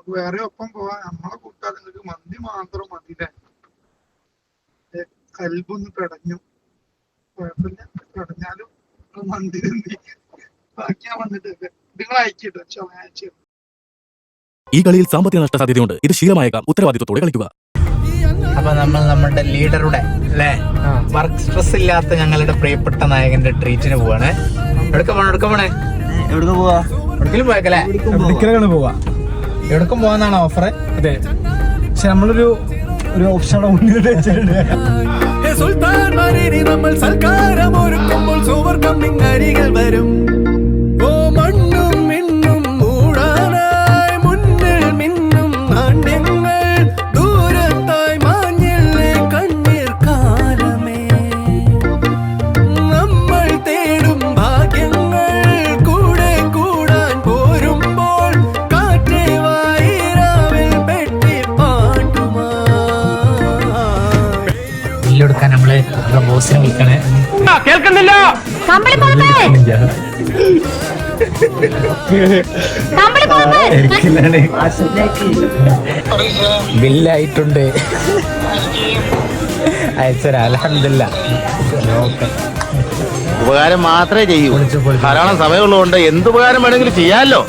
നമുക്ക് വേറെ ഒപ്പം പോവാൻ. നമ്മളെ കൂട്ടാതെ നിങ്ങൾക്ക് മന്തി മാത്രം മതില്ലേ? കൽബൊന്ന് പെടഞ്ഞു. കുഴപ്പമില്ല, പെടഞ്ഞാലും മന്തി തന്നി ബാക്കി ഞാൻ വന്നിട്ട് നിങ്ങൾ അയക്കിട്ടോ. അയച്ചു. ഈ കളിയിൽ സാമ്പത്തിക നഷ്ട സാധ്യതയുണ്ട്. ഇത് ശീലമായേക്കാം. ഉത്തരവാദിത്വത്തോടെ കളിക്കുക. അപ്പൊ നമ്മൾ നമ്മുടെ ലീഡറുടെ അല്ലെ വർക്ക് സ്ട്രെസ് ഇല്ലാത്ത ഞങ്ങളുടെ പ്രിയപ്പെട്ട നായകന്റെ ട്രീറ്റിന് പോവാണ്. എവിടേക്ക് പോണേ? എവിടേക്ക് പോവാ? എവിടേക്കും പോയേക്കല്ലേ? പോവാ. എവിടേക്കും പോവാന്നാണ് ഓഫർ? അതെ, പക്ഷെ നമ്മളൊരു ഓപ്ഷൻ മുന്നിൽ വെച്ചിട്ടുണ്ട്. നമ്മൾ സൽക്കാരം ഒരുക്കുമ്പോൾ സൂപ്പർ കമ്മിങ് അരികൾ വരും. ഓ മണ്ണും മിന്നും മൂടാനായി മുന്നിൽ മിന്നും നാണ്യങ്ങൾ ദൂരത്തായി മാഞ്ഞില്ലേ കണ്ണീർ കാലമേ. നമ്മൾ തേടും ഭാഗ്യങ്ങൾ കൂടെ കൂടാൻ പോരുമ്പോൾ കാറ്റേ വായിരാവിൽ പെട്ടി പാട്ടുമാ. ബില്ലെടുക്കാൻ നമ്മള് ബോസിനെ വിളിക്കണേ. കേൾക്കുന്നില്ല. ബില്ലായിട്ടുണ്ട്. അയച്ചരാ. അൽഹംദുലില്ലാ. ഉപകാരം മാത്രമേ ചെയ്യൂ. ധാരാളം സമയമുള്ളതുകൊണ്ട് എന്ത് ഉപകാരം വേണമെങ്കിലും ചെയ്യാമല്ലോ.